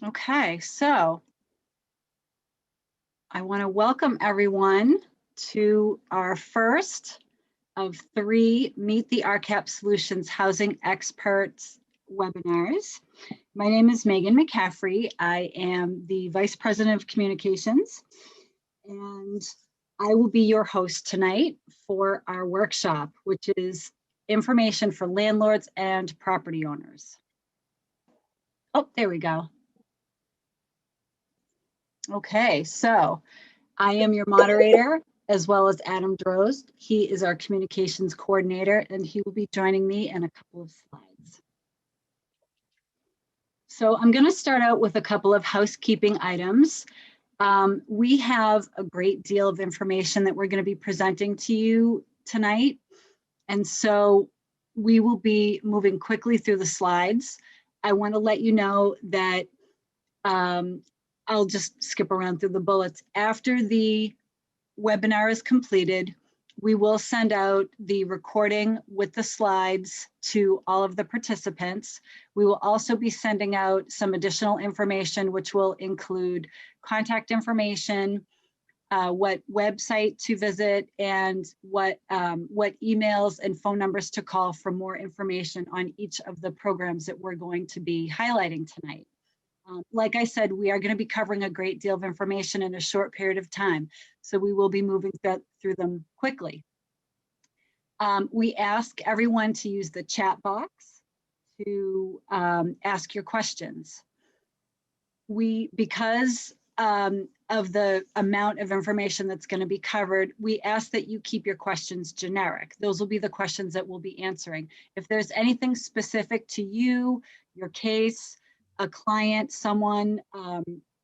Okay, so I want to welcome everyone to our first of 3 Meet the RCAP Solutions Housing Experts webinars. My name is Megan McCaffrey. I am the Vice President of Communications, and I will be your host tonight for our workshop, which is information for landlords and property owners. Oh, there we go. Okay, so I am your moderator, as well as Adam Drozd. He is our communications coordinator, and he will be joining me in a couple of slides. So I'm going to start out with a couple of housekeeping items. We have a great deal of information that we're going to be presenting to you tonight, and so we will be moving quickly through the slides. I want to let you know that I'll just skip around through the bullets. After the webinar is completed, we will send out the recording with the slides to all of the participants. We will also be sending out some additional information, which will include contact information, what website to visit, and what emails and phone numbers to call for more information on each of the programs that we're going to be highlighting tonight. Like I said, we are going to be covering a great deal of information in a short period of time, so we will be moving through them quickly. We ask everyone to use the chat box to ask your questions. Because of the amount of information that's going to be covered, we ask that you keep your questions generic. Those will be the questions that we'll be answering. If there's anything specific to you, your case, a client, someone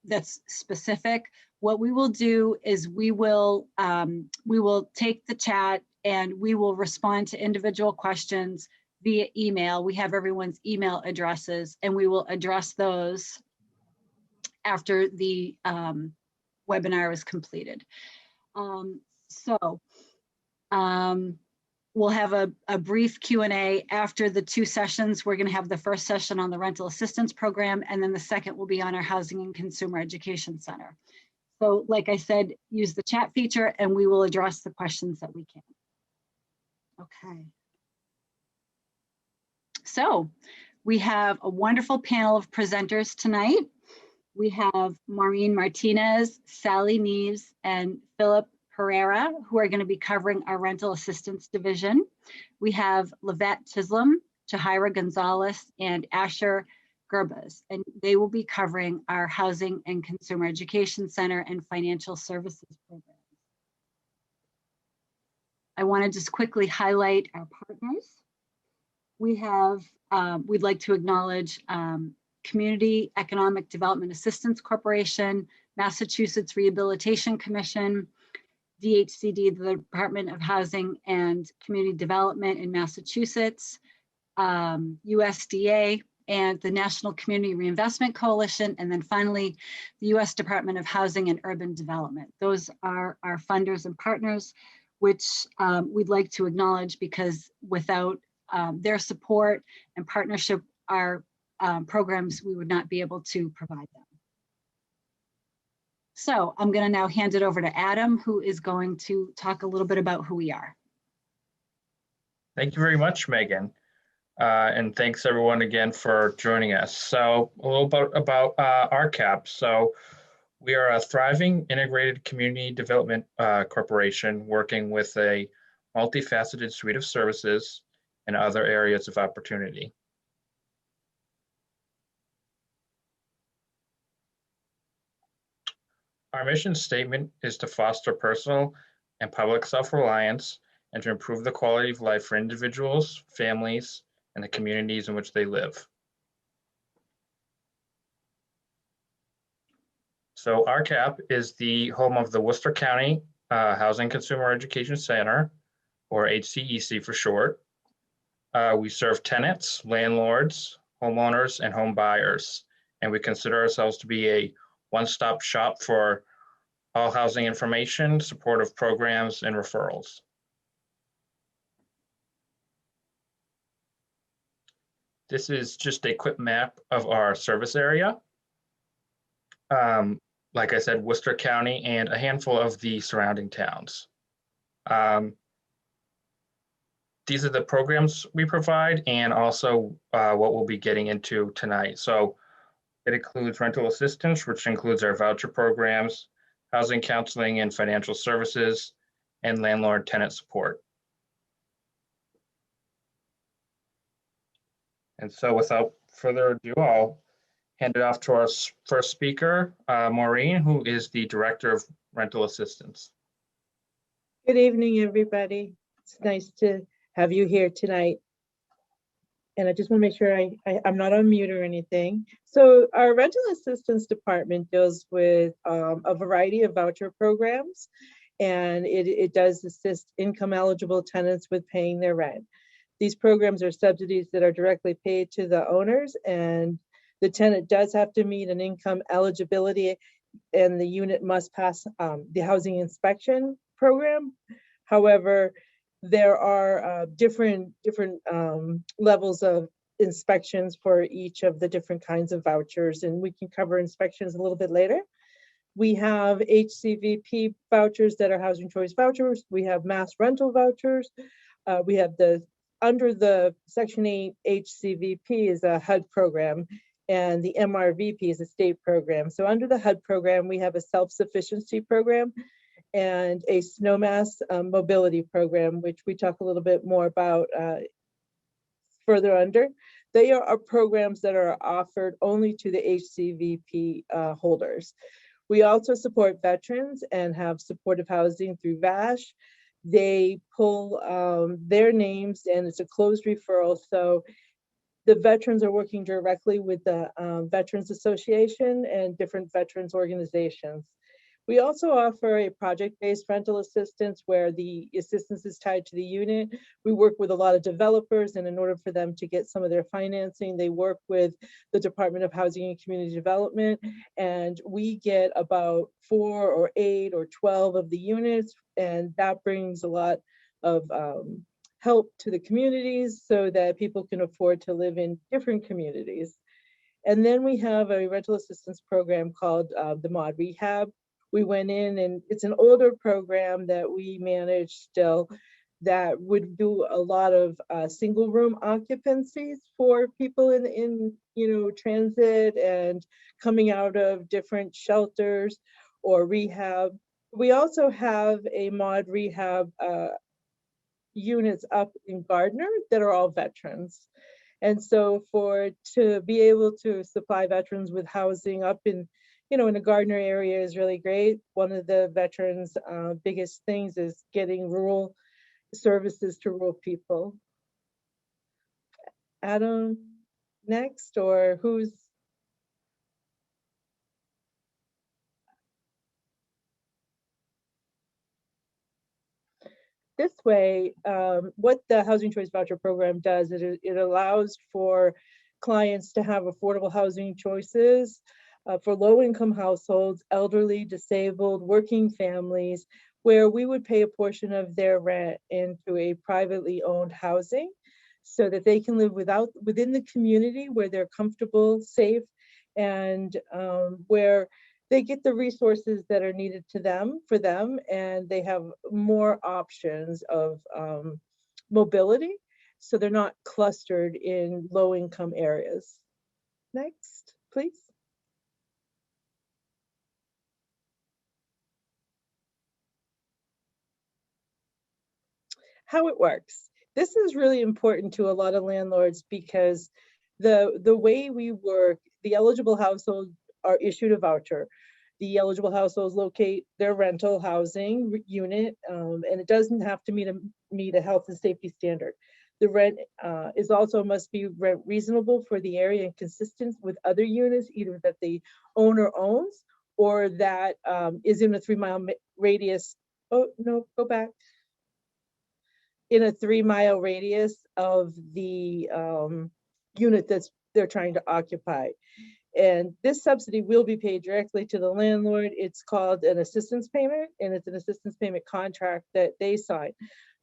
that's specific, what we will do is we will take the chat and we will respond to individual questions via email. We have everyone's email addresses, and we will address those after the webinar is completed. We'll have a brief Q&A after the 2 sessions. We're going to have the first session on the rental assistance program, and then the second will be on our Housing and Consumer Education Center. So like I said, use the chat feature and we will address the questions that we can. Okay. So we have a wonderful panel of presenters tonight. We have Maureen Martinez, Sally Neves, and Philip Pereira, who are going to be covering our rental assistance division. We have Lavette Chisholm, Jahira Gonzalez, and Asher Gerbas, and they will be covering our Housing and Consumer Education Center and Financial Services programs. I want to just quickly highlight our partners. We have, we'd like to acknowledge Community Economic Development Assistance Corporation, Massachusetts Rehabilitation Commission, DHCD, the Department of Housing and Community Development in Massachusetts, USDA, and the National Community Reinvestment Coalition, and then finally, the U.S. Department of Housing and Urban Development. Those are our funders and partners, which we'd like to acknowledge, because without their support and partnership, our programs, we would not be able to provide them. So I'm going to now hand it over to Adam, who is going to talk a little bit about who we are. Thank you very much, Megan. And thanks everyone again for joining us. So a little bit about RCAP. So we are a thriving integrated community development corporation working with a multifaceted suite of services and other areas of opportunity. Our mission statement is to foster personal and public self-reliance and to improve the quality of life for individuals, families, and the communities in which they live. So RCAP is the home of the Worcester County Housing Consumer Education Center, or HCEC for short. We serve tenants, landlords, homeowners, and home buyers, and we consider ourselves to be a one-stop shop for all housing information, supportive programs, and referrals. This is just a quick map of our service area. like I said, Worcester County and a handful of the surrounding towns. These are the programs we provide and also what we'll be getting into tonight. So it includes rental assistance, which includes our voucher programs, housing counseling and financial services, and landlord tenant support. And so without further ado, I'll hand it off to our first speaker, Maureen, who is the Director of Rental Assistance. Good evening, everybody. It's nice to have you here tonight. And I just want to make sure I'm not on mute or anything. So our rental assistance department deals with a variety of voucher programs, and it does assist income eligible tenants with paying their rent. These programs are subsidies that are directly paid to the owners, and the tenant does have to meet an income eligibility, and the unit must pass the housing inspection program. However, there are different levels of inspections for each of the different kinds of vouchers, and we can cover inspections a little bit later. We have HCVP vouchers that are housing choice vouchers. We have mass rental vouchers. We have under the Section 8 HCVP is a HUD program, and the MRVP is a state program. So under the HUD program, we have a self-sufficiency program and a snowmass mobility program, which we talk a little bit more about further under. They are programs that are offered only to the HCVP holders. We also support veterans and have supportive housing through VASH. They pull their names, and it's a closed referral. So the veterans are working directly with the Veterans Association and different veterans organizations. We also offer a project-based rental assistance where the assistance is tied to the unit. We work with a lot of developers, and in order for them to get some of their financing, they work with the Department of Housing and Community Development, and we get about 4 or 8 or 12 of the units, and that brings a lot of help to the communities so that people can afford to live in different communities. And then we have a rental assistance program called the Mod Rehab. We went in, and it's an older program that we manage still that would do a lot of single room occupancies for people in transit and coming out of different shelters or rehab. We also have a Mod Rehab units up in Gardner that are all veterans. And so to be able to supply veterans with housing up in the Gardner area is really great. One of the veterans' biggest things is getting rural services to rural people. Adam, next, or who's? This way, what the Housing Choice Voucher Program does is it allows for clients to have affordable housing choices for low-income households, elderly, disabled, working families, where we would pay a portion of their rent into a privately owned housing so that they can live within the community where they're comfortable, safe, and where they get the resources that are needed for them, and they have more options of mobility, so they're not clustered in low-income areas. Next, please. How it works. This is really important to a lot of landlords because the way we work, the eligible households are issued a voucher. The eligible households locate their rental housing unit, and it doesn't have to meet a health and safety standard. The rent is also must be rent reasonable for the area and consistent with other units, either that the owner owns or that is in a 3-mile radius. Oh, no, go back. In a 3-mile radius of the unit they're trying to occupy. And this subsidy will be paid directly to the landlord. It's called an assistance payment, and it's an assistance payment contract that they sign.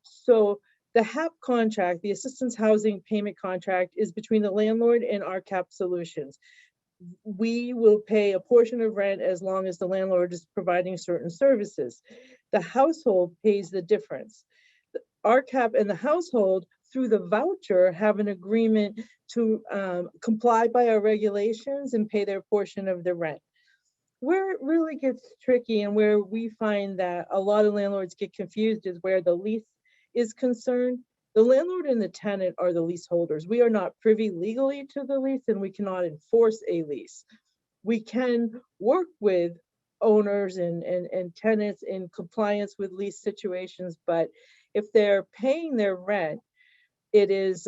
So the HAP contract, the assistance housing payment contract, is between the landlord and RCAP Solutions. we will pay a portion of rent as long as the landlord is providing certain services. The household pays the difference. The RCAP and the household, through the voucher, have an agreement to comply by our regulations and pay their portion of the rent. Where it really gets tricky and where we find that a lot of landlords get confused is where the lease is concerned. The landlord and the tenant are the leaseholders. We are not privy legally to the lease, and we cannot enforce a lease. We can work with owners and tenants in compliance with lease situations, but if they're paying their rent, it is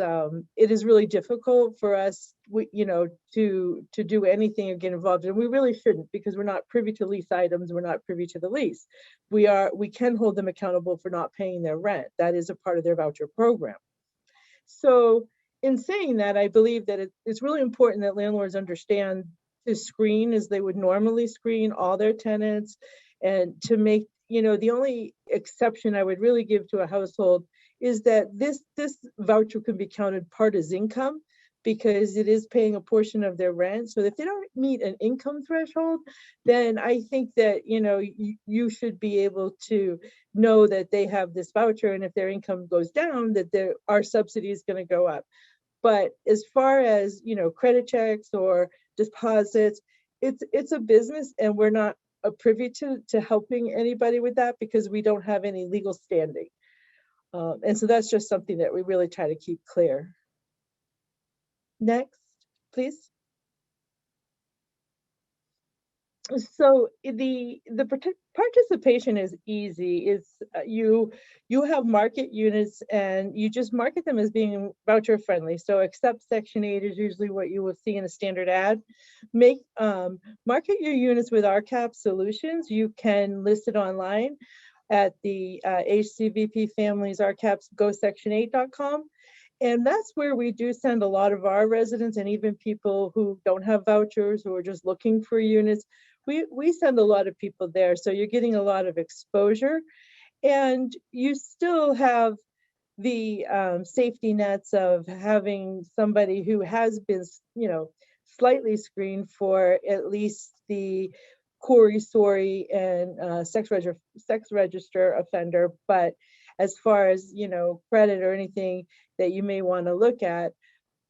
really difficult for us, to do anything or get involved. And we really shouldn't, because we're not privy to lease items. We're not privy to the lease. We can hold them accountable for not paying their rent. That is a part of their voucher program. So in saying that, I believe that it's really important that landlords understand to screen as they would normally screen all their tenants, and to make, the only exception I would really give to a household is that this voucher can be counted part as income, because it is paying a portion of their rent. So if they don't meet an income threshold, then I think that, you should be able to know that they have this voucher, and if their income goes down, that our subsidy is going to go up. But as far as, credit checks or deposits, it's a business, and we're not privy to helping anybody with that, because we don't have any legal standing. And so that's just something that we really try to keep clear. Next, please. So the participation is easy. It's you have market units, and you just market them as being voucher friendly. So except Section 8 is usually what you will see in a standard ad. Market your units with RCAP Solutions. You can list it online at the HCVP Families RCAP's GoSection8.com. And that's where we do send a lot of our residents, and even people who don't have vouchers, who are just looking for units. We send a lot of people there. So you're getting a lot of exposure, and you still have the safety nets of having somebody who has been, slightly screened for at least the Corey, Sorry, and sex register offender. But as far as, credit or anything that you may want to look at,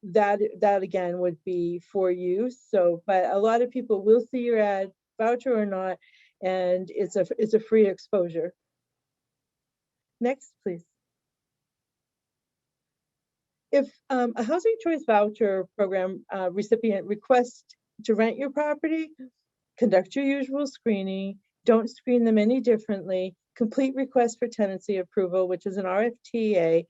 that again would be for you. So, but a lot of people will see your ad, voucher or not, and it's a free exposure. Next, please. If a housing choice voucher program recipient requests to rent your property, conduct your usual screening, don't screen them any differently, complete request for tenancy approval, which is an RFTA.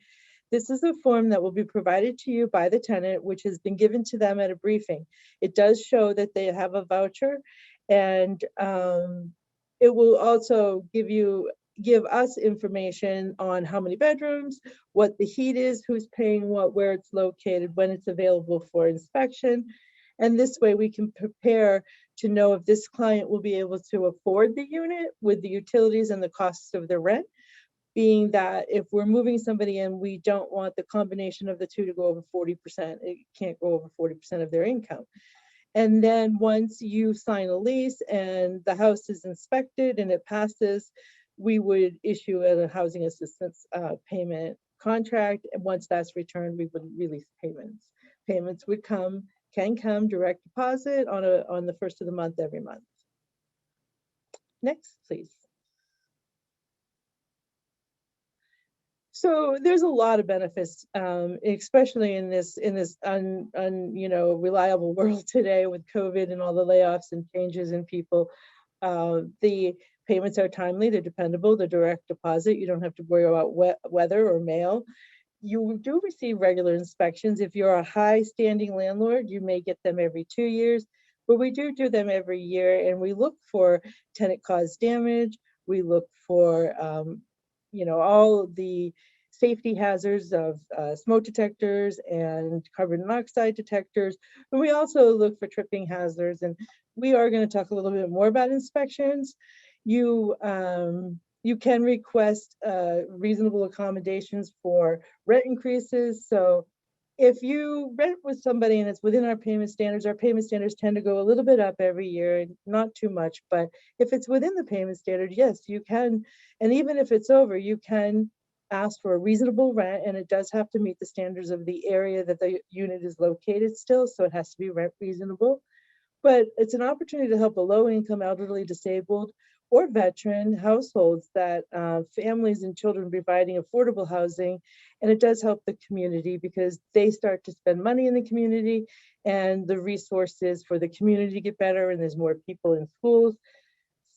This is a form that will be provided to you by the tenant, which has been given to them at a briefing. It does show that they have a voucher, and it will also give us information on how many bedrooms, what the heat is, who's paying what, where it's located, when it's available for inspection. And this way we can prepare to know if this client will be able to afford the unit with the utilities and the costs of the rent, being that if we're moving somebody in, we don't want the combination of the two to go over 40%. It can't go over 40% of their income. And then once you sign a lease and the house is inspected and it passes, we would issue a housing assistance payment contract. And once that's returned, we would release payments. Payments can come direct deposit on the first of the month every month. Next, please. So there's a lot of benefits, especially in this reliable world today with COVID and all the layoffs and changes in people. The payments are timely, they're dependable, they're direct deposit. You don't have to worry about weather or mail. You do receive regular inspections. If you're a high-standing landlord, you may get them every 2 years, but we do them every year, and we look for tenant-caused damage. We look for, all the safety hazards of smoke detectors and carbon monoxide detectors. But we also look for tripping hazards, and we are going to talk a little bit more about inspections. You can request reasonable accommodations for rent increases. So if you rent with somebody and it's within our payment standards tend to go a little bit up every year, not too much, but if it's within the payment standard, yes, you can. And even if it's over, you can ask for a reasonable rent, and it does have to meet the standards of the area that the unit is located still, so it has to be rent reasonable. But it's an opportunity to help a low-income, elderly, disabled, or veteran households that families and children providing affordable housing. And it does help the community because they start to spend money in the community and the resources for the community get better, and there's more people in schools.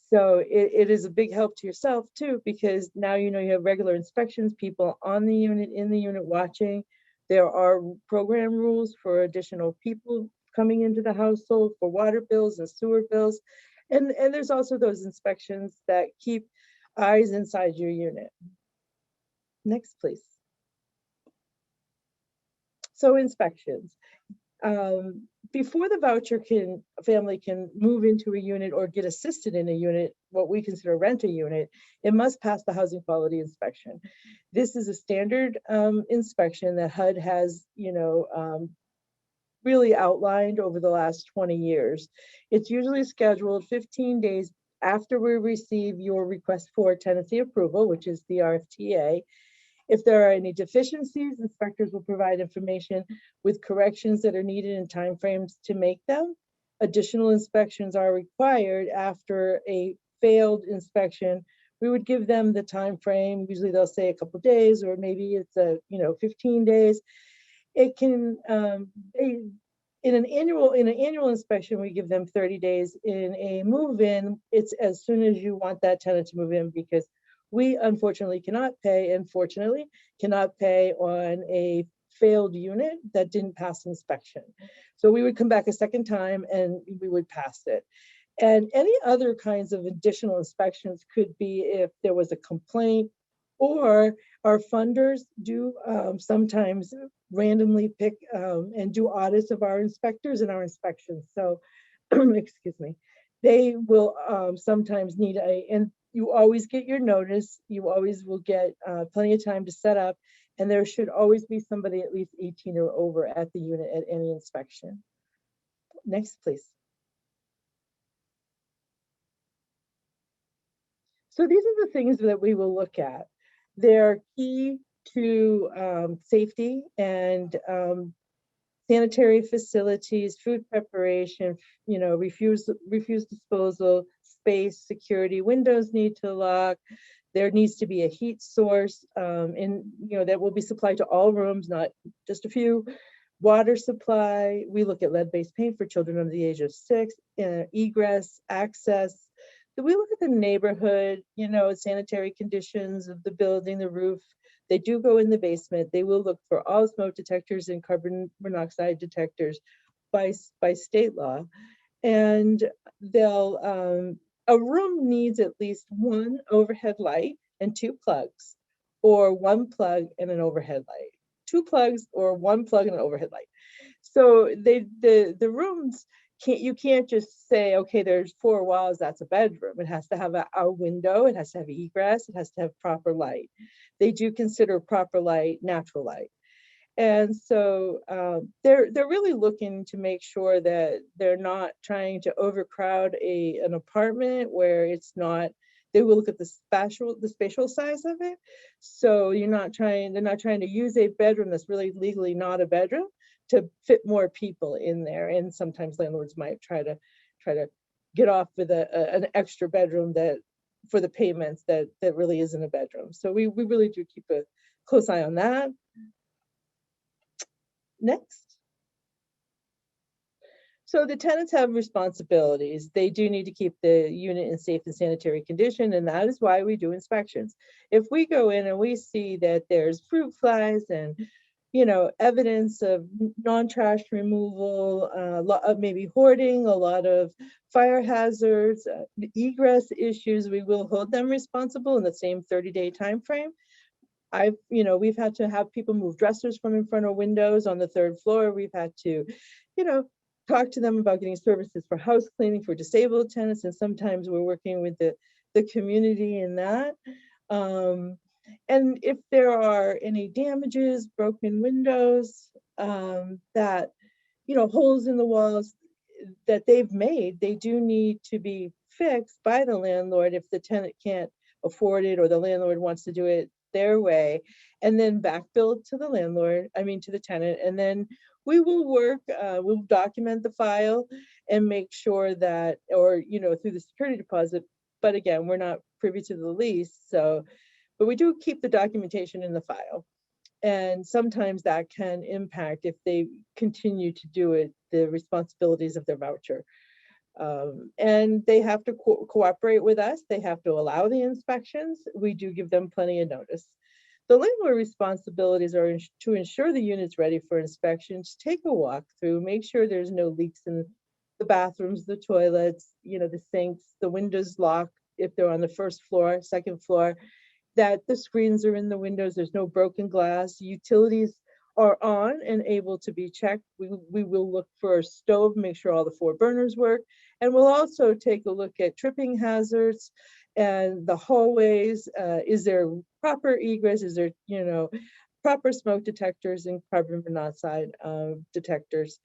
So it is a big help to yourself too, because now you know you have regular inspections, people on the unit, in the unit watching. There are program rules for additional people coming into the household for water bills and sewer bills. And there's also those inspections that keep eyes inside your unit. Next, please. So inspections. Before the voucher family can move into a unit or get assisted in a unit, what we consider rent a unit, it must pass the housing quality inspection. This is a standard inspection that HUD has, really outlined over the last 20 years. It's usually scheduled 15 days after we receive your request for tenancy approval, which is the RFTA. If there are any deficiencies, inspectors will provide information with corrections that are needed and timeframes to make them. Additional inspections are required after a failed inspection. We would give them the time frame. Usually they'll say a couple of days, or maybe it's 15 days. It can in an annual inspection, we give them 30 days. In a move-in, it's as soon as you want that tenant to move in, because we unfortunately cannot pay, and fortunately cannot pay on a failed unit that didn't pass inspection. So we would come back a second time and we would pass it. And any other kinds of additional inspections could be if there was a complaint, or our funders do sometimes randomly pick and do audits of our inspectors and our inspections. So, excuse me, they will sometimes need and you always get your notice. You always will get plenty of time to set up, and there should always be somebody at least 18 or over at the unit at any inspection. Next, please. So these are the things that we will look at. They're key to safety and sanitary facilities, food preparation, refuse disposal, space, security. Windows need to lock. There needs to be a heat source, that will be supplied to all rooms, not just a few. Water supply. We look at lead-based paint for children under the age of 6. Egress, access. We look at the neighborhood, sanitary conditions of the building, the roof. They do go in the basement. They will look for all smoke detectors and carbon monoxide detectors by state law. And they'll, a room needs at least 1 overhead light and 2 plugs, or 1 plug and an overhead light. 2 plugs or 1 plug and an overhead light. So the rooms, you can't just say, okay, there's 4 walls, that's a bedroom. It has to have a window, it has to have egress, it has to have proper light. They do consider proper light natural light. And so they're really looking to make sure that they're not trying to overcrowd an apartment where it's not. They will look at the spatial size of it. So they're not trying to use a bedroom that's really legally not a bedroom to fit more people in there. And sometimes landlords might try to get off with an extra bedroom that for the payments that really isn't a bedroom. So we really do keep a close eye on that. Next. So the tenants have responsibilities. They do need to keep the unit in safe and sanitary condition, and that is why we do inspections. If we go in and we see that there's fruit flies and evidence of non-trash removal, maybe hoarding, a lot of fire hazards, egress issues, we will hold them responsible in the same 30-day time frame. We've had to have people move dressers from in front of windows on the 3rd floor. We've had to, talk to them about getting services for house cleaning for disabled tenants, and sometimes we're working with the community in that. And if there are any damages, broken windows, that, you know, holes in the walls that they've made, they do need to be fixed by the landlord if the tenant can't afford it or the landlord wants to do it their way, and then back billed to the landlord, I mean to the tenant, and then we will work, we'll document the file and make sure that, or, you know, through the security deposit, but again, we're not privy to the lease, so, but we do keep the documentation in the file. And sometimes that can impact, if they continue to do it, the responsibilities of their voucher. And they have to cooperate with us. They have to allow the inspections. We do give them plenty of notice. The landlord responsibilities are to ensure the unit's ready for inspections, take a walk through, make sure there's no leaks in the bathrooms, the toilets, you know, the sinks, the windows locked if they're on the first floor, second floor, that the screens are in the windows, there's no broken glass, utilities are on and able to be checked. We will look for a stove, make sure all the 4 burners work. And we'll also take a look at tripping hazards and the hallways. Is there proper egress? Is there, you know, proper smoke detectors and carbon monoxide detectors?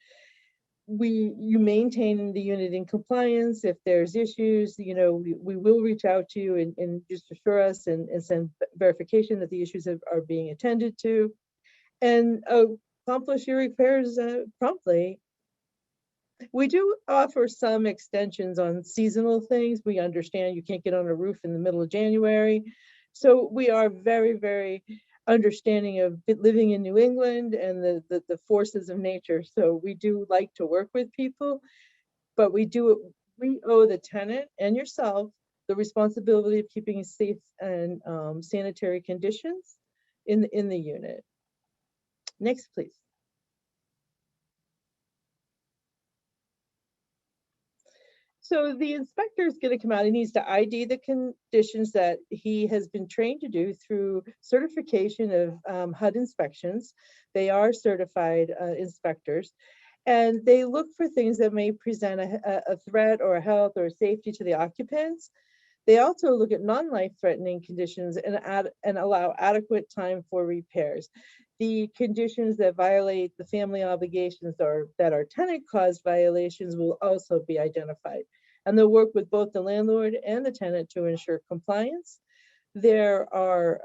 You maintain the unit in compliance. If there's issues, you know, we will reach out to you and just assure us and send verification that the issues are being attended to, and accomplish your repairs promptly. We do offer some extensions on seasonal things. We understand you can't get on a roof in the middle of January. So we are very, very understanding of living in New England and the forces of nature. So we do like to work with people, but we owe the tenant and yourself the responsibility of keeping safe and sanitary conditions in the unit. Next, please. So the inspector is going to come out. He needs to ID the conditions that he has been trained to do through certification of HUD inspections. They are certified inspectors, and they look for things that may present a threat or a health or a safety to the occupants. They also look at non-life-threatening conditions and allow adequate time for repairs. The conditions that violate the family obligations or that are tenant-caused violations will also be identified. And they'll work with both the landlord and the tenant to ensure compliance. There are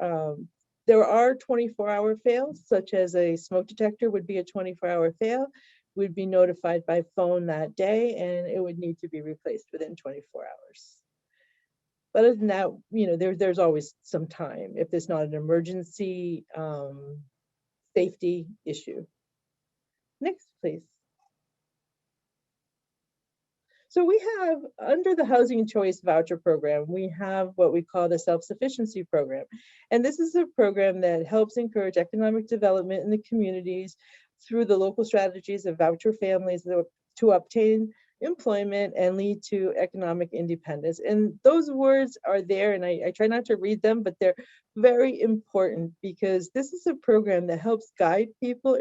24-hour fails, such as a smoke detector would be a 24-hour fail. We'd be notified by phone that day, and it would need to be replaced within 24 hours. But other than that, you know, there's always some time if there's not an emergency safety issue. Next, please. So we have, under the Housing Choice Voucher Program, we have what we call the Self-Sufficiency Program. And this is a program that helps encourage economic development in the communities through the local strategies of voucher families to obtain employment and lead to economic independence. And those words are there, and I try not to read them, but they're very important because this is a program that helps guide people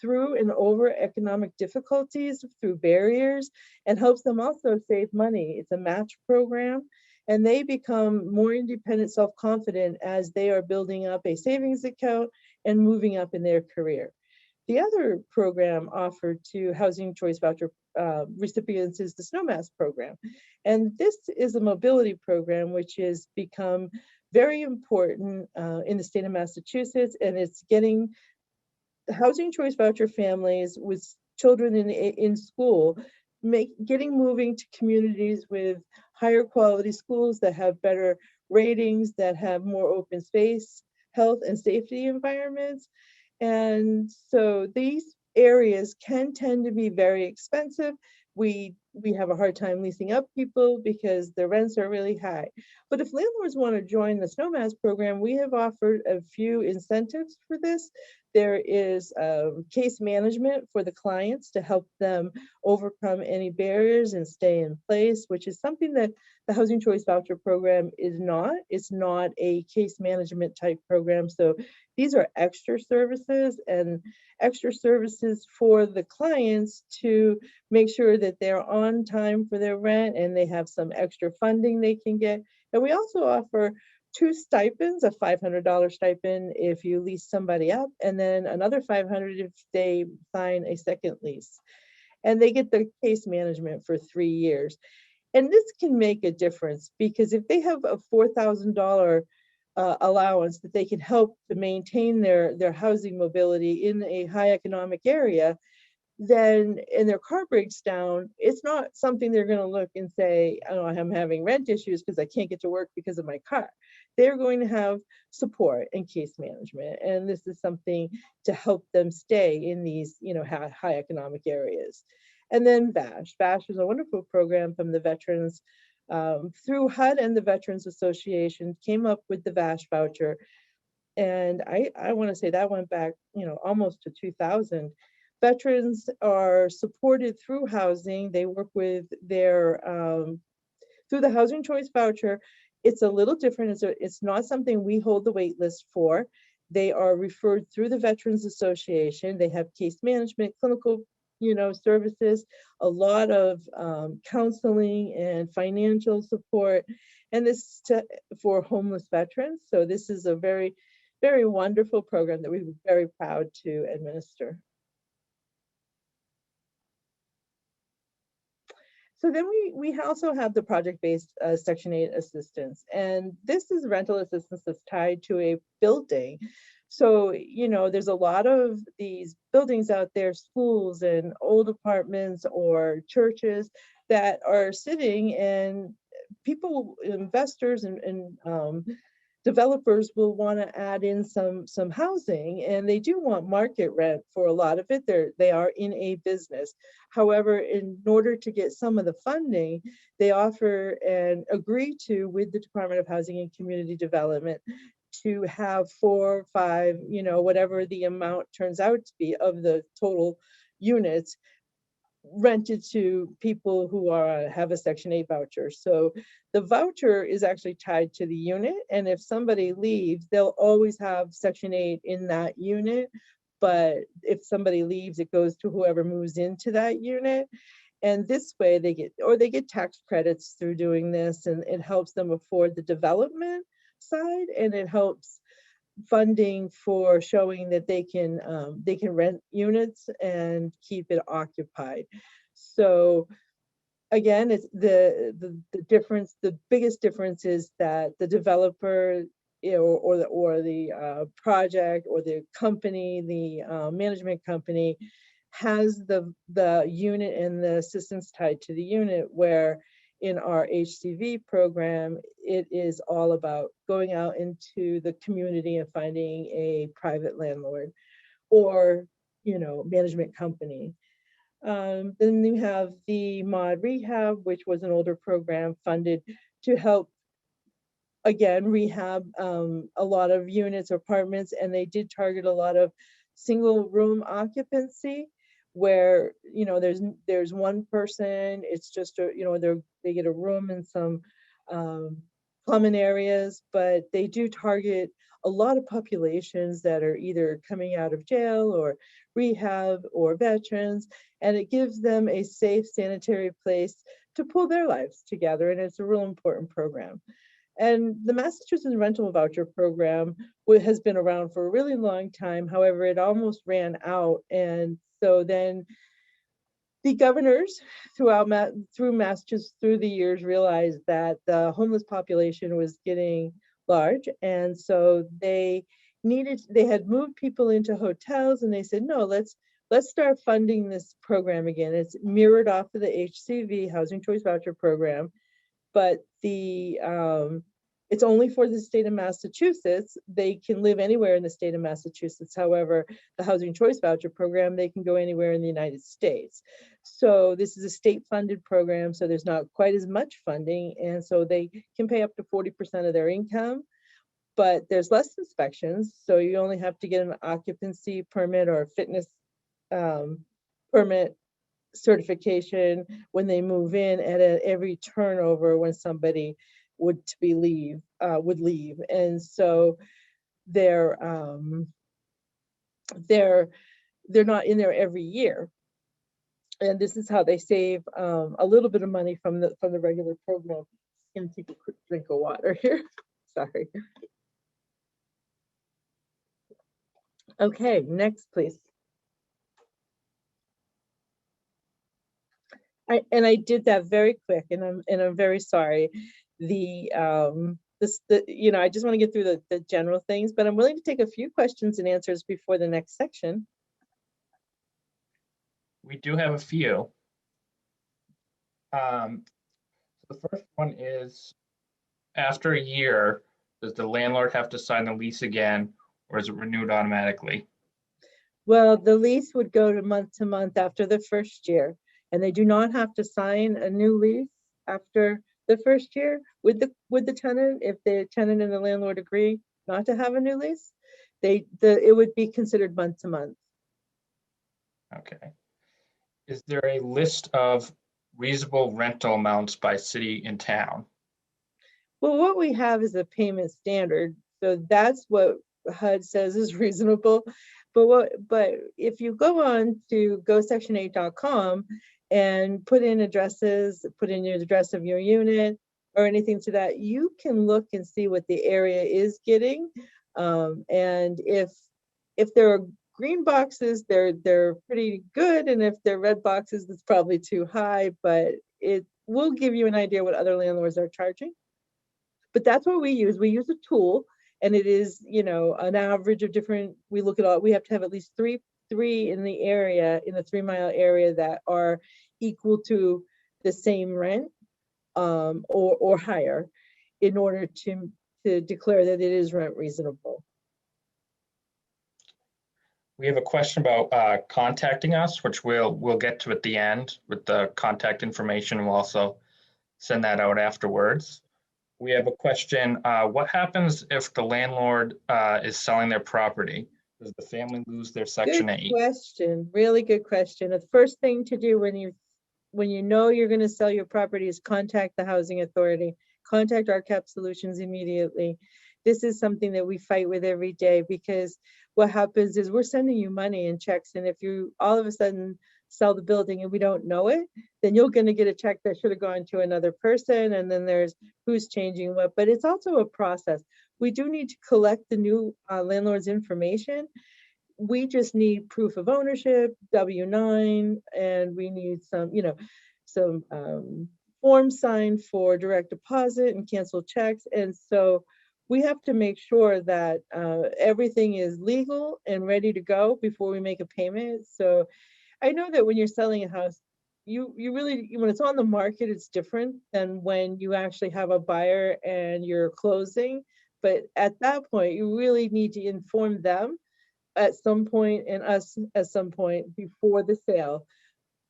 through and over economic difficulties, through barriers, and helps them also save money. It's a match program, and they become more independent, self-confident as they are building up a savings account and moving up in their career. The other program offered to Housing Choice Voucher recipients is the Snowmass program. And this is a mobility program which has become very important in the state of Massachusetts, and it's getting Housing Choice Voucher families with children in school, moving to communities with higher quality schools that have better ratings, that have more open space, health and safety environments. And so these areas can tend to be very expensive. We have a hard time leasing up people because the rents are really high. But if landlords want to join the Snowmass program, we have offered a few incentives for this. There is case management for the clients to help them overcome any barriers and stay in place, which is something that the Housing Choice Voucher Program is not. It's not a case management type program. So these are extra services for the clients to make sure that they're on time for their rent and they have some extra funding they can get. And we also offer 2 stipends, a $500 stipend if you lease somebody up, and then another $500 if they sign a second lease. And they get the case management for 3 years. And this can make a difference, because if they have a $4,000 allowance that they can help to maintain their housing mobility in a high economic area, then and their car breaks down, it's not something they're going to look and say, oh, I'm having rent issues because I can't get to work because of my car. They're going to have support and case management, and this is something to help them stay in these, you know, high economic areas. And then VASH. VASH is a wonderful program from the veterans through HUD and the Veterans Association came up with the VASH voucher. And I want to say that went back, you know, almost to 2000. Veterans are supported through housing. They work with their, through the Housing Choice Voucher. It's a little different. It's not something we hold the wait list for. They are referred through the Veterans Association. They have case management, clinical, you know, services, a lot of counseling and financial support. And this for homeless veterans. So this is a very, very wonderful program that we're very proud to administer. So then we also have the project-based Section 8 assistance, and this is rental assistance that's tied to a building. So, you know, there's a lot of these buildings out there, schools and old apartments or churches that are sitting, and people, investors and developers will want to add in some housing, and they do want market rent for a lot of it. They are in a business. However, in order to get some of the funding, they offer and agree to with the Department of Housing and Community Development to have 4 or 5, you know, whatever the amount turns out to be of the total units rented to people who have a Section 8 voucher. So the voucher is actually tied to the unit, and if somebody leaves, they'll always have Section 8 in that unit. But if somebody leaves, it goes to whoever moves into that unit. And this way they get tax credits through doing this, and it helps them afford the development side, and it helps funding for showing that they can rent units and keep it occupied. So again, it's the difference. The biggest difference is that the developer, you know, or the project or the company, the management company, has the unit and the assistance tied to the unit, where in our HCV program, it is all about going out into the community and finding a private landlord or, you know, management company. Then you have the Mod Rehab, which was an older program funded to help, again, rehab a lot of units or apartments, and they did target a lot of single room occupancy, where, you know, there's one person, it's just a, you know, they get a room and some common areas, but they do target a lot of populations that are either coming out of jail or rehab or veterans, and it gives them a safe, sanitary place to pull their lives together, and it's a real important program. And the Massachusetts Rental Voucher Program has been around for a really long time. However, it almost ran out. And so then the governors through Massachusetts through the years realized that the homeless population was getting large. And so they had moved people into hotels, and they said, no, let's start funding this program again. It's mirrored off of the HCV, Housing Choice Voucher Program. But it's only for the state of Massachusetts. They can live anywhere in the state of Massachusetts. However, the Housing Choice Voucher Program, they can go anywhere in the United States. So this is a state-funded program, so there's not quite as much funding, and so they can pay up to 40% of their income, but there's less inspections, so you only have to get an occupancy permit or a fitness permit certification when they move in, and at every turnover when somebody would leave. And so they're not in there every year, and this is how they save a little bit of money from the regular program. I'm gonna take a quick drink of water here. Sorry. Okay, next, please. I did that very quick, and I'm very sorry. I just want to get through the general things, but I'm willing to take a few questions and answers before the next section. We do have a few. The first one is, after a year, does the landlord have to sign the lease again, or is it renewed automatically? Well, the lease would go to month after the first year, and they do not have to sign a new lease after the first year with the tenant. If the tenant and the landlord agree not to have a new lease, it would be considered month to month. Okay. Is there a list of reasonable rental amounts by city and town? Well, what we have is a payment standard, so that's what HUD says is reasonable. But if you go on to gosection8.com and put in addresses, put in your address of your unit or anything to that, you can look and see what the area is getting. And if there are green boxes, they're pretty good, and if they're red boxes, it's probably too high. But it will give you an idea what other landlords are charging. But that's what we use. We use a tool, and it is, an average of different. We look at all. We have to have at least three in the area, in the 3 mile area, that are equal to the same rent, or higher, in order to declare that it is rent reasonable. We have a question about contacting us, which we'll get to at the end with the contact information. We'll also send that out afterwards. We have a question, what happens if the landlord is selling their property? Does the family lose their Section 8? Good question, really good question. The first thing to do when you know you're going to sell your property is contact the housing authority, contact RCAP Solutions immediately. This is something that we fight with every day, because what happens is we're sending you money and checks, and if you all of a sudden sell the building and we don't know it, then you're going to get a check that should have gone to another person, and then there's who's changing what. But it's also a process. We do need to collect the new landlord's information. We just need proof of ownership, W-9, and we need some forms signed for direct deposit and canceled checks. And so we have to make sure that everything is legal and ready to go before we make a payment. So I know that when you're selling a house, you really, when it's on the market, it's different than when you actually have a buyer and you're closing. But at that point, you really need to inform them at some point and us at some point before the sale.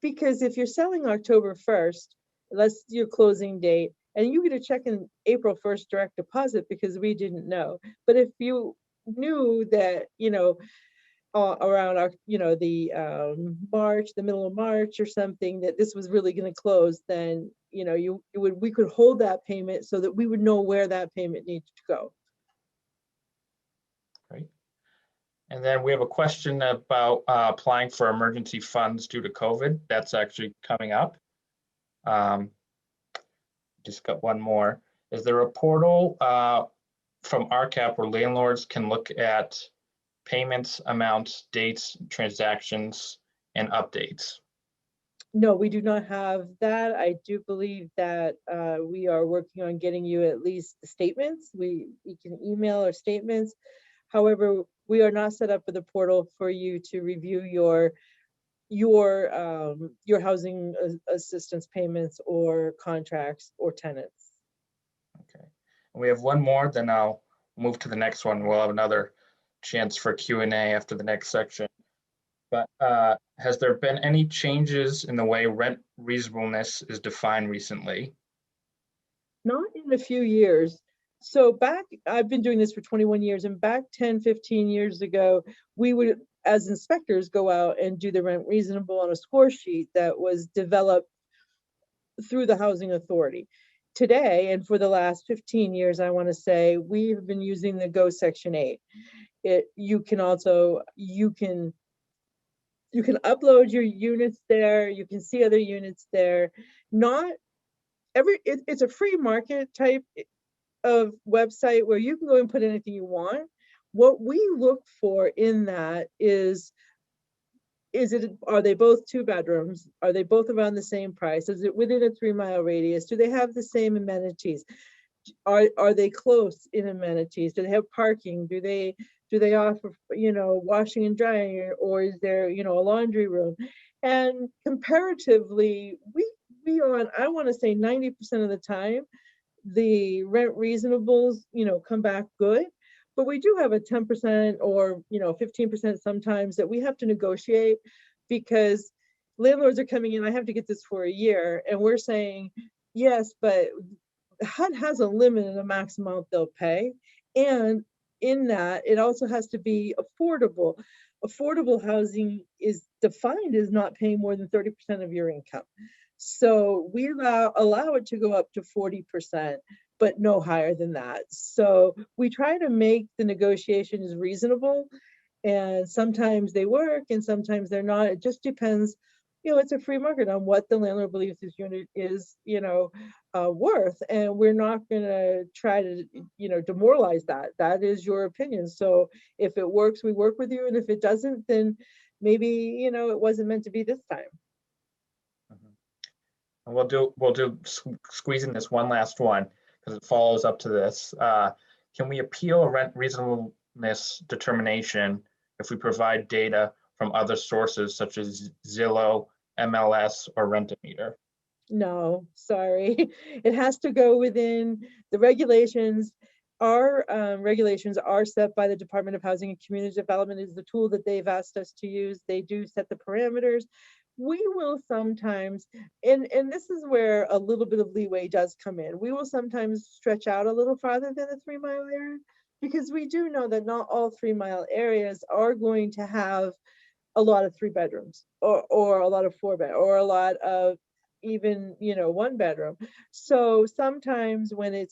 Because if you're selling October 1st, that's your closing date, and you get a check in April 1st direct deposit because we didn't know. But if you knew that, around our, March, the middle of March or something, that this was really going to close, then, we could hold that payment so that we would know where that payment needs to go. Great. And then we have a question about applying for emergency funds due to COVID. That's actually coming up. Just got one more. Is there a portal from RCAP where landlords can look at payments, amounts, dates, transactions, and updates? No, we do not have that. I do believe that we are working on getting you at least the statements. We can email our statements. However, we are not set up with a portal for you to review your housing assistance payments or contracts or tenants. Okay. And we have one more, then I'll move to the next one. We'll have another chance for Q&A after the next section. But has there been any changes in the way rent reasonableness is defined recently? Not in a few years. So I've been doing this for 21 years, and back 10, 15 years ago, we would, as inspectors, go out and do the rent reasonable on a score sheet that was developed through the housing authority. Today, and for the last 15 years, I want to say, we've been using the Go Section 8. You can upload your units there. You can see other units there. It's a free market type of website where you can go and put anything you want. What we look for in that are they both 2 bedrooms? Are they both around the same price? Is it within a 3-mile radius? Do they have the same amenities? Are they close in amenities? Do they have parking? Do they offer, washing and drying, or is there, a laundry room? And comparatively, I want to say 90% of the time, the rent reasonables, come back good. But we do have a 10% or 15% sometimes that we have to negotiate, because landlords are coming in, I have to get this for a year, and we're saying, yes, but HUD has a limit and a maximum amount they'll pay. And in that, it also has to be affordable. Affordable housing is defined as not paying more than 30% of your income. So we allow it to go up to 40%, but no higher than that. So we try to make the negotiations reasonable, and sometimes they work and sometimes they're not. It just depends. It's a free market on what the landlord believes his unit is, worth. And we're not going to try to, demoralize that. That is your opinion. So if it works, we work with you. And if it doesn't, then maybe, it wasn't meant to be this time. And we'll do squeezing this one last one, because it follows up to this. Can we appeal a rent reasonableness determination if we provide data from other sources such as Zillow, MLS, or Rent-A-Meter? No, sorry. It has to go within the regulations. Our regulations are set by the Department of Housing and Community Development. Is the tool that they've asked us to use. They do set the parameters. We will sometimes, and this is where a little bit of leeway does come in. We will sometimes stretch out a little farther than a 3-mile area, because we do know that not all 3-mile areas are going to have a lot of 3 bedrooms or a lot of 4 bed or a lot of even 1 bedroom. So sometimes when it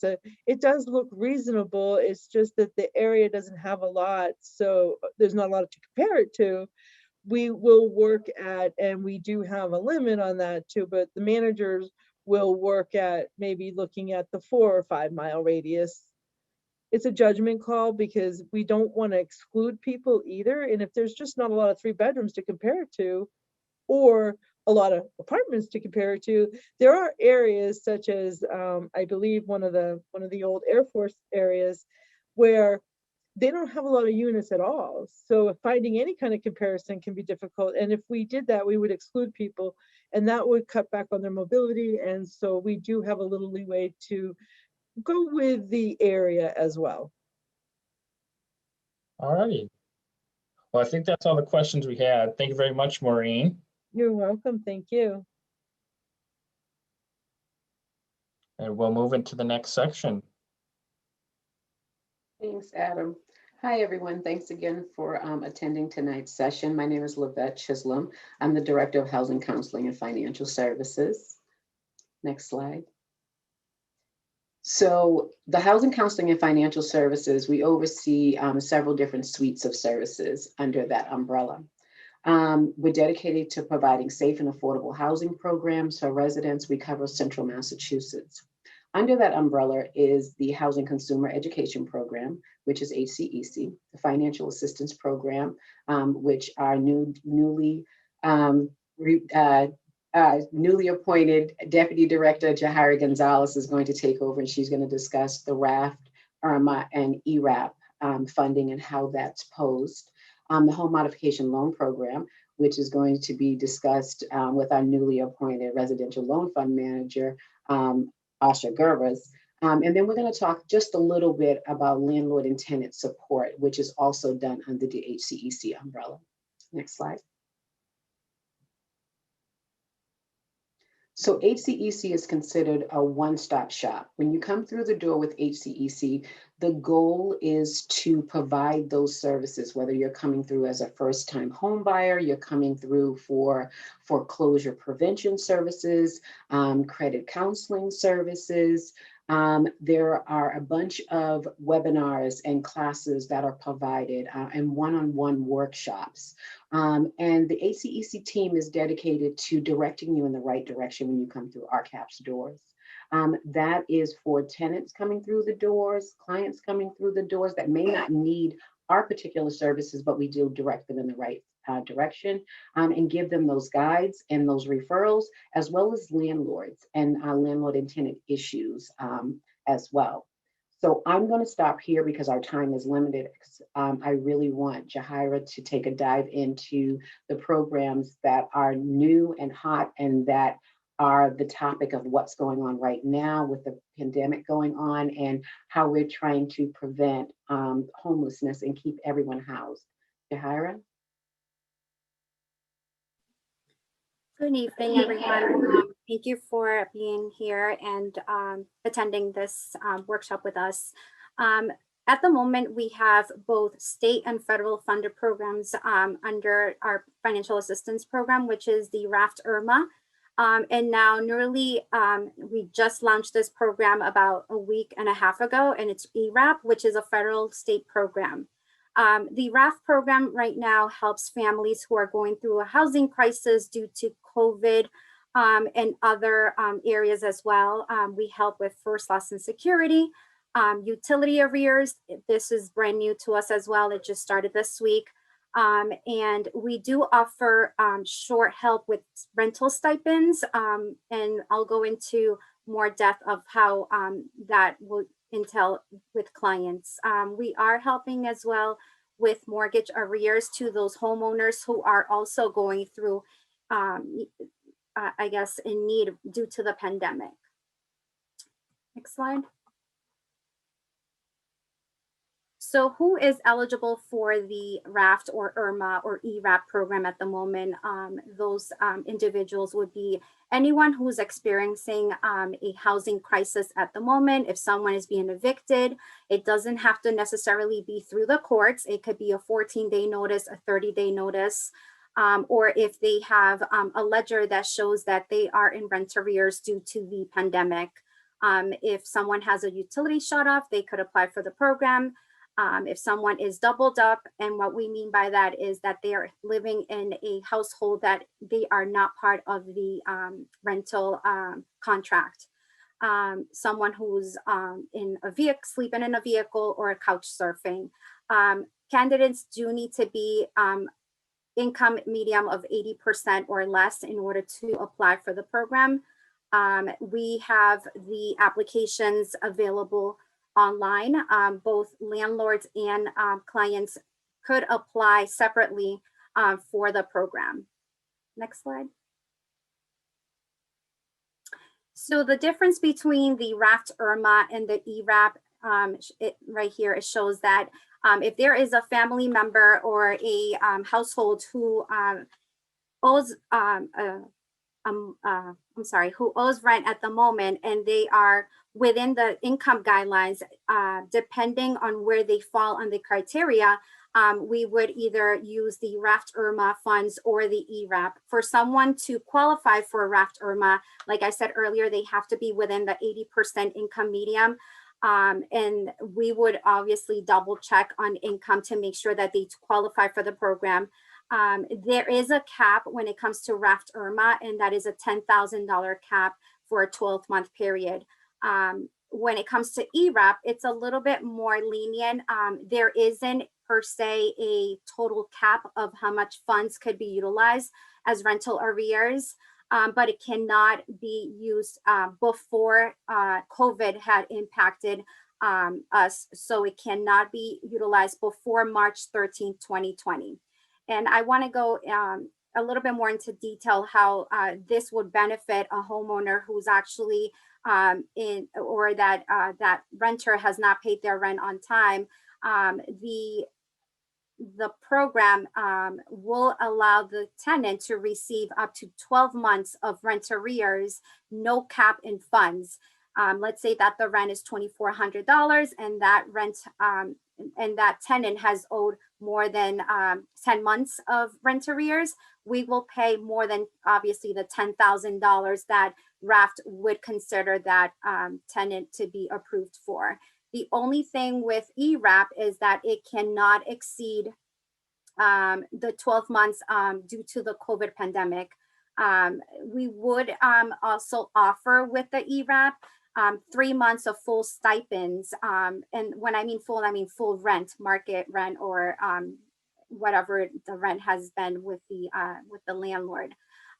does look reasonable, it's just that the area doesn't have a lot, so there's not a lot to compare it to. We will work at, and we do have a limit on that too, but the managers will work at maybe looking at the 4 or 5 mile radius. It's a judgment call, because we don't want to exclude people either. And if there's just not a lot of 3 bedrooms to compare it to, or a lot of apartments to compare it to, there are areas such as I believe one of the old Air Force areas where they don't have a lot of units at all. So finding any kind of comparison can be difficult. And if we did that, we would exclude people, and that would cut back on their mobility. And so we do have a little leeway to go with the area as well. All righty. Well, I think that's all the questions we had. Thank you very much, Maureen. You're welcome. Thank you. And we'll move into the next section. Thanks, Adam. Hi, everyone. Thanks again for attending tonight's session. My name is Lavette Chisholm. I'm the Director of Housing Counseling and Financial Services. Next slide. So the Housing Counseling and Financial Services, we oversee several different suites of services under that umbrella. We're dedicated to providing safe and affordable housing programs for residents. We cover Central Massachusetts. Under that umbrella is the Housing Consumer Education Program, which is HCEC, the Financial Assistance Program, which our newly appointed Deputy Director Jahari Gonzalez is going to take over, and she's going to discuss the RAFT, ERMA, and ERAP funding and how that's posed. The Home Modification Loan Program, which is going to be discussed with our newly appointed Residential Loan Fund Manager, Asha Gerbers. And then we're going to talk just a little bit about landlord and tenant support, which is also done under the HCEC umbrella. Next slide. So HCEC is considered a one-stop shop. When you come through the door with HCEC, the goal is to provide those services, whether you're coming through as a first-time home buyer, you're coming through for foreclosure prevention services, credit counseling services. There are a bunch of webinars and classes that are provided and one-on-one workshops. And the ACEC team is dedicated to directing you in the right direction when you come through RCAP's doors. That is for tenants coming through the doors, clients coming through the doors that may not need our particular services, but we do direct them in the right direction, and give them those guides and those referrals, as well as landlords and landlord and tenant issues as well. So I'm going to stop here because our time is limited. I really want Jahira to take a dive into the programs that are new and hot and that are the topic of what's going on right now with the pandemic going on, and how we're trying to prevent homelessness and keep everyone housed. Jahira? Good evening, everyone. Thank you for being here and attending this workshop with us. At the moment, we have both state and federal funded programs under our financial assistance program, which is the RAFT ERMA. And now newly, we just launched this program about a week and a half ago, and it's ERAP, which is a federal state program. The RAFT program right now helps families who are going through a housing crisis due to COVID and other areas as well. We help with first loss and security, utility arrears. This is brand new to us as well. It just started this week. And we do offer short help with rental stipends. And I'll go into more depth of how that will entail with clients. We are helping as well with mortgage arrears to those homeowners who are also going through, I guess, in need due to the pandemic. Next slide. So who is eligible for the RAFT or ERMA or ERAP program at the moment? Those individuals would be anyone who's experiencing a housing crisis at the moment. If someone is being evicted, it doesn't have to necessarily be through the courts. It could be a 14-day notice, a 30-day notice, or if they have a ledger that shows that they are in rent arrears due to the pandemic. If someone has a utility shut off, they could apply for the program. If someone is doubled up, and what we mean by that is that they are living in a household that they are not part of the rental contract. Someone who's in a vehicle, sleeping in a vehicle, or couch surfing. Candidates do need to be income medium of 80% or less in order to apply for the program. We have the applications available online. Both landlords and clients could apply separately for the program. Next slide. So the difference between the RAFT ERMA and the ERAP, right here, it shows that if there is a family member or a household who owes who owes rent at the moment, and they are within the income guidelines, depending on where they fall on the criteria, we would either use the RAFT ERMA funds or the ERAP. For someone to qualify for RAFT ERMA, like I said earlier, they have to be within the 80% income medium. And we would obviously double check on income to make sure that they qualify for the program. There is a cap when it comes to RAFT ERMA, and that is a $10,000 cap for a 12-month period. When it comes to ERAP, it's a little bit more lenient. There isn't per se a total cap of how much funds could be utilized as rental arrears, but it cannot be used before COVID had impacted us. So it cannot be utilized before March 13, 2020. And I want to go a little bit more into detail how this would benefit a homeowner who's actually that renter has not paid their rent on time. The program will allow the tenant to receive up to 12 months of rent arrears, no cap in funds. Let's say that the rent is $2,400 and that rent and that tenant has owed more than 10 months of rent arrears. We will pay more than obviously the $10,000 that RAFT would consider that tenant to be approved for. The only thing with ERAP is that it cannot exceed the 12 months due to the COVID pandemic. We would also offer with the ERAP 3 months of full stipends. And when I mean full rent, market rent, or whatever the rent has been with the landlord.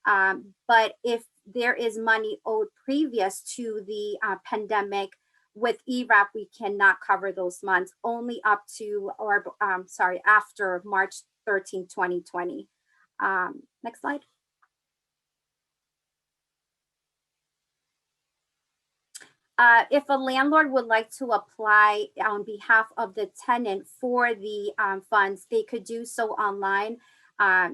But if there is money owed previous to the pandemic, with ERAP, we cannot cover those months, only up to, or after March 13, 2020. Next slide. If a landlord would like to apply on behalf of the tenant for the funds, they could do so online.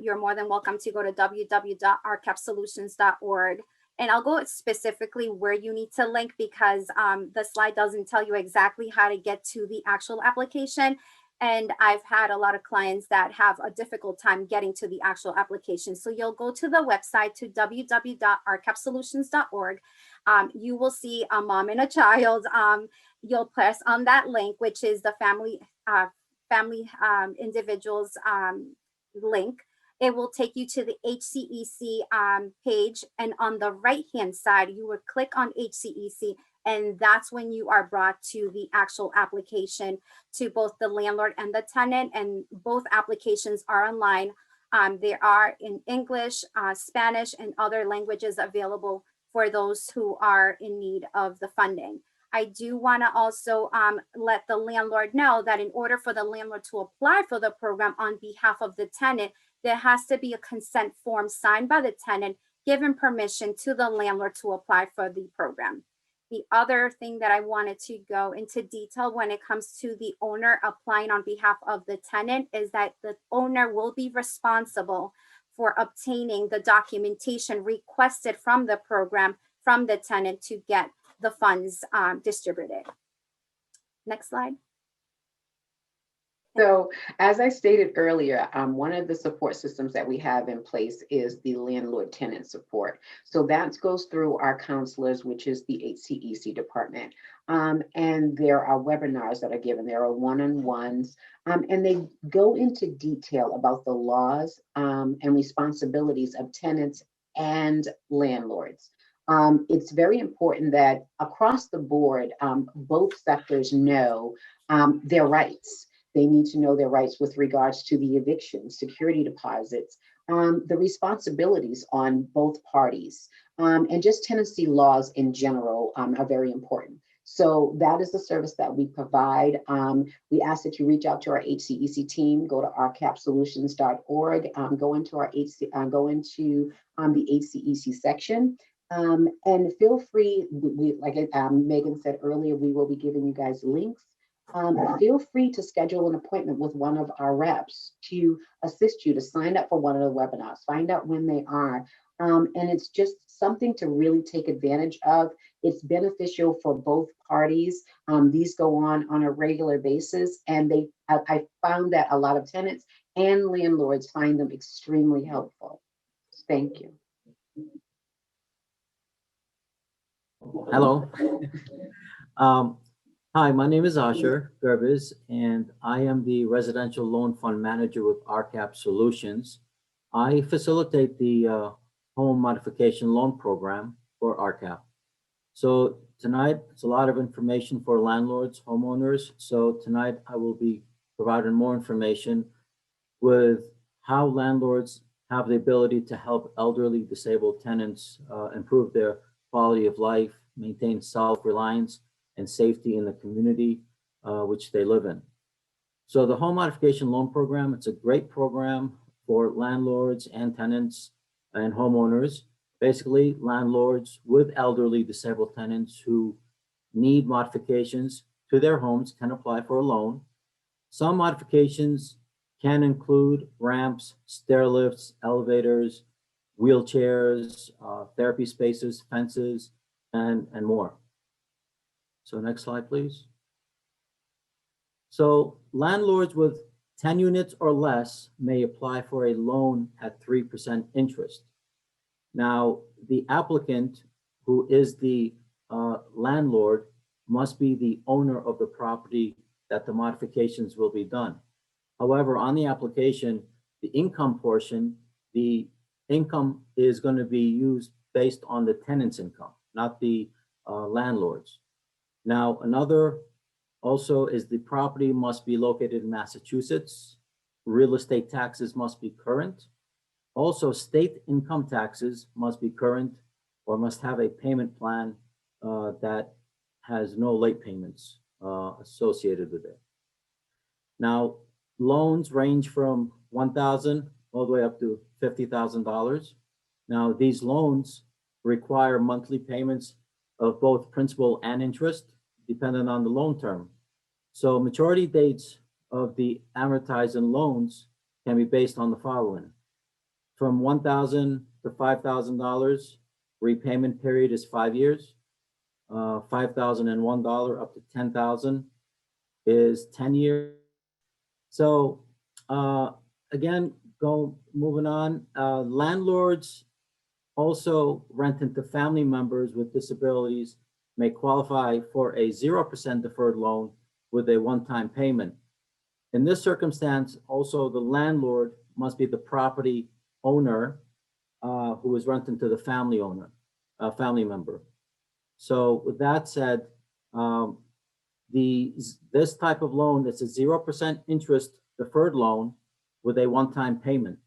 You're more than welcome to go to www.rcapsolutions.org. And I'll go specifically where you need to link, because the slide doesn't tell you exactly how to get to the actual application. And I've had a lot of clients that have a difficult time getting to the actual application. So you'll go to the website, to www.rcapsolutions.org. You will see a mom and a child. You'll press on that link, which is the family individuals link. It will take you to the HCEC page, and on the right-hand side, you would click on HCEC, and that's when you are brought to the actual application to both the landlord and the tenant, and both applications are online. They are in English, Spanish, and other languages available for those who are in need of the funding. I do want to also let the landlord know that in order for the landlord to apply for the program on behalf of the tenant, there has to be a consent form signed by the tenant, giving permission to the landlord to apply for the program. The other thing that I wanted to go into detail when it comes to the owner applying on behalf of the tenant is that the owner will be responsible for obtaining the documentation requested from the program from the tenant to get the funds distributed. Next slide. So as I stated earlier, one of the support systems that we have in place is the landlord tenant support. So that goes through our counselors, which is the HCEC department. And there are webinars that are given. There are one-on-ones, and they go into detail about the laws and responsibilities of tenants and landlords. It's very important that across the board, both sectors know their rights. They need to know their rights with regards to the eviction, security deposits, the responsibilities on both parties, and just tenancy laws in general are very important. So that is the service that we provide. We ask that you reach out to our HCEC team, go to rcapsolutions.org, go into the HCEC section. And feel free, like Megan said earlier, we will be giving you guys links. Feel free to schedule an appointment with one of our reps to assist you to sign up for one of the webinars, find out when they are. And it's just something to really take advantage of. It's beneficial for both parties. These go on a regular basis, and I found that a lot of tenants and landlords find them extremely helpful. Thank you. Hello. Hi, my name is Asher Gervis, and I am the Residential Loan Fund Manager with RCAP Solutions. I facilitate the Home Modification Loan Program for RCAP. So tonight, it's a lot of information for landlords, homeowners. So tonight, I will be providing more information with how landlords have the ability to help elderly disabled tenants improve their quality of life, maintain self-reliance and safety in the community which they live in. So the Home Modification Loan Program, it's a great program for landlords and tenants and homeowners. Basically, landlords with elderly disabled tenants who need modifications to their homes can apply for a loan. Some modifications can include ramps, stair lifts, elevators, wheelchairs, therapy spaces, fences, and more. So next slide, please. So landlords with 10 units or less may apply for a loan at 3% interest. Now, the applicant, who is the landlord, must be the owner of the property that the modifications will be done. However, on the application, the income portion, the income is going to be used based on the tenant's income, not the landlord's. Now, another also is the property must be located in Massachusetts. Real estate taxes must be current. Also, state income taxes must be current or must have a payment plan that has no late payments associated with it. Now, loans range from $1,000 all the way up to $50,000. Now, these loans require monthly payments of both principal and interest, depending on the loan term. So maturity dates of the amortizing loans can be based on the following. From $1,000 to $5,000, repayment period is 5 years. $5,001 up to $10,000 is 10 years. So again, moving on, landlords also renting to family members with disabilities may qualify for a 0% deferred loan with a one-time payment. In this circumstance, also the landlord must be the property owner who is renting to the family family member. So with that said, this type of loan is a 0% interest deferred loan with a one-time payment.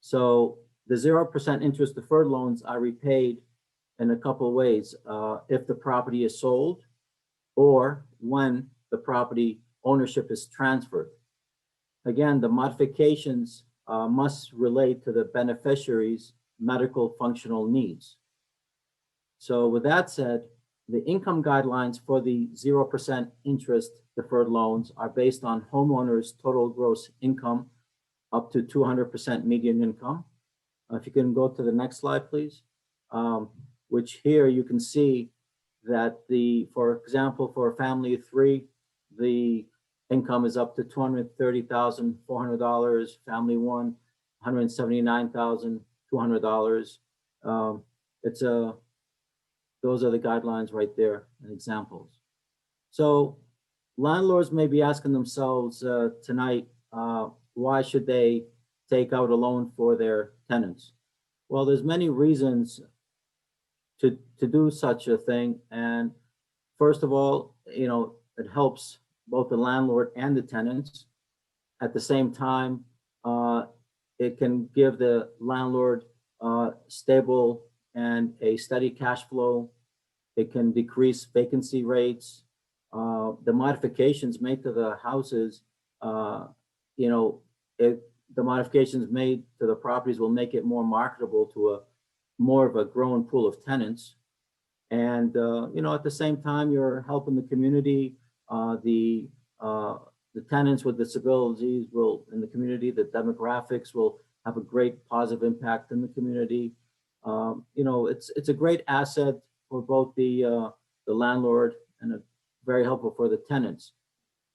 So the 0% interest deferred loans are repaid in a couple of ways. If the property is sold or when the property ownership is transferred. Again, the modifications must relate to the beneficiary's medical functional needs. So with that said, the income guidelines for the 0% interest deferred loans are based on homeowners' total gross income up to 200% median income. If you can go to the next slide, please. Which here you can see that for example, for a family of 3, the income is up to $230,400. Family 1, $179,200. Those are the guidelines right there and examples. So landlords may be asking themselves tonight, why should they take out a loan for their tenants? Well, there's many reasons to do such a thing. And first of all, it helps both the landlord and the tenants. At the same time, it can give the landlord stable and a steady cash flow. It can decrease vacancy rates. The modifications made to the houses, the modifications made to the properties will make it more marketable to more of a growing pool of tenants. And, at the same time, you're helping the community. The tenants with disabilities in the community, the demographics will have a great positive impact in the community. It's a great asset for both the landlord and very helpful for the tenants.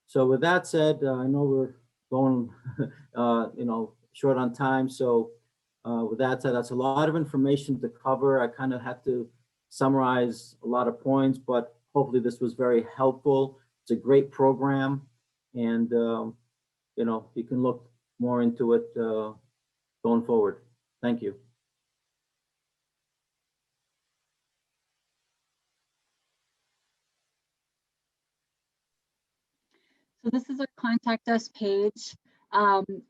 So with that said, I know we're going, short on time. So with that said, that's a lot of information to cover. I kind of had to summarize a lot of points, but hopefully this was very helpful. It's a great program, and you can look more into it going forward. Thank you. So this is our contact us page.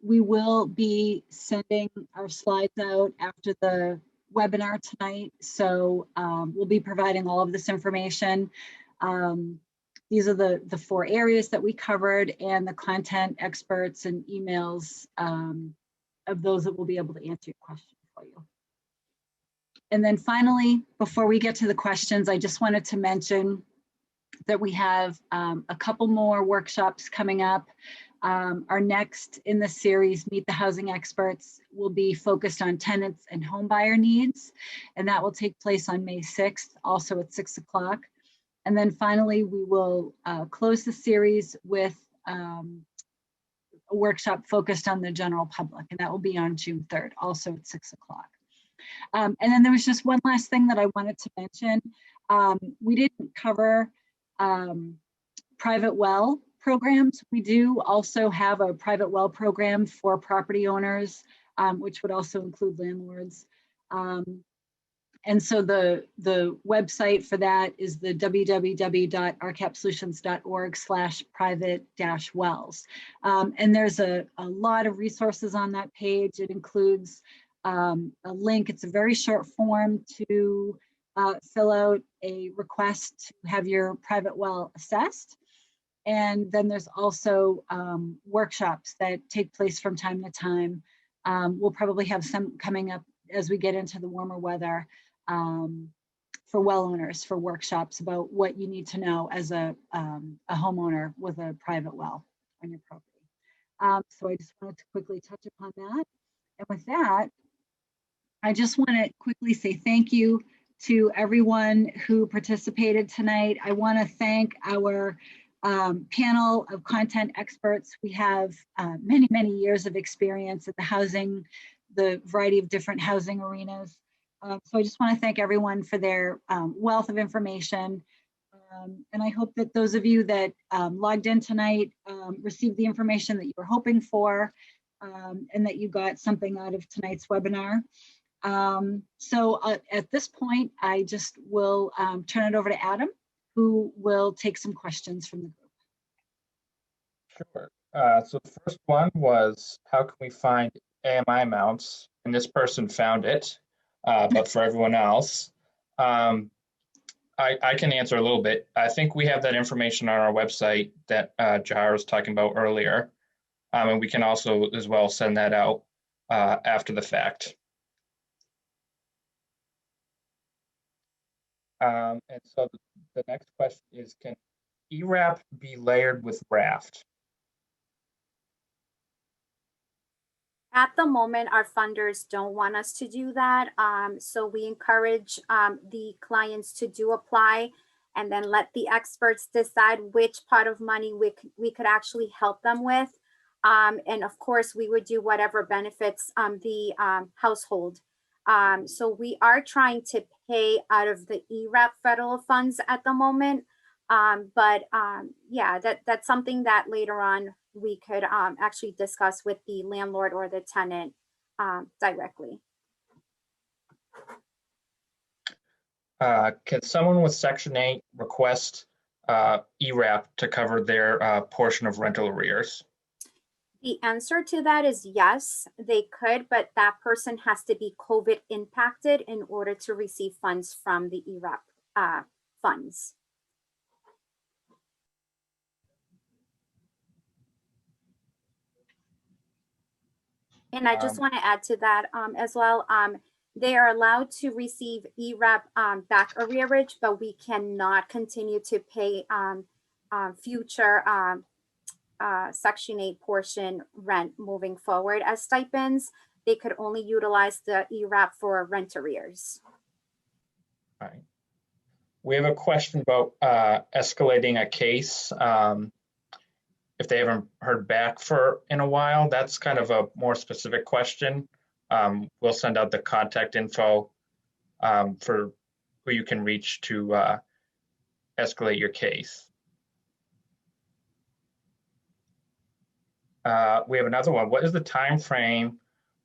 We will be sending our slides out after the webinar tonight. So we'll be providing all of this information. These are the 4 areas that we covered and the content experts and emails of those that will be able to answer your question for you. And then finally, before we get to the questions, I just wanted to mention that we have a couple more workshops coming up. Our next in the series, Meet the Housing Experts, will be focused on tenants and home buyer needs. And that will take place on May 6th, also at 6 o'clock. And then finally, we will close the series with a workshop focused on the general public, and that will be on June 3rd, also at 6 o'clock. And then there was just one last thing that I wanted to mention. We didn't cover private well programs. We do also have a private well program for property owners, which would also include landlords. And so the website for that is the www.rcapsolutions.org/private-wells. And there's a lot of resources on that page. It includes a link. It's a very short form to fill out a request to have your private well assessed. And then there's also workshops that take place from time to time. We'll probably have some coming up as we get into the warmer weather for well owners, for workshops about what you need to know as a homeowner with a private well on your property. So I just wanted to quickly touch upon that. And with that, I just want to quickly say thank you to everyone who participated tonight. I want to thank our panel of content experts. We have many, many years of experience at the variety of different housing arenas. So I just want to thank everyone for their wealth of information. And I hope that those of you that logged in tonight received the information that you were hoping for, and that you got something out of tonight's webinar. So at this point, I just will turn it over to Adam, who will take some questions from the group. Sure. So the first one was, how can we find AMI amounts? And this person found it, but for everyone else, I can answer a little bit. I think we have that information on our website that Jahar was talking about earlier. And we can also as well send that out after the fact. And so the next question is, can ERAP be layered with RAFT? At the moment, our funders don't want us to do that. So we encourage the clients to do apply and then let the experts decide which part of money we could actually help them with. And of course, we would do whatever benefits the household. So we are trying to pay out of the ERAP federal funds at the moment. Yeah, that's something that later on we could actually discuss with the landlord or the tenant directly. Can someone with Section 8 request ERAP to cover their portion of rental arrears? The answer to that is yes, they could, but that person has to be COVID impacted in order to receive funds from the ERAP funds. And I just want to add to that as well. They are allowed to receive ERAP back arrearage, but we cannot continue to pay future Section 8 portion rent moving forward as stipends. They could only utilize the ERAP for rent arrears. All right. We have a question about escalating a case. If they haven't heard back in a while, that's kind of a more specific question. We'll send out the contact info for who you can reach to escalate your case. We have another one. What is the time frame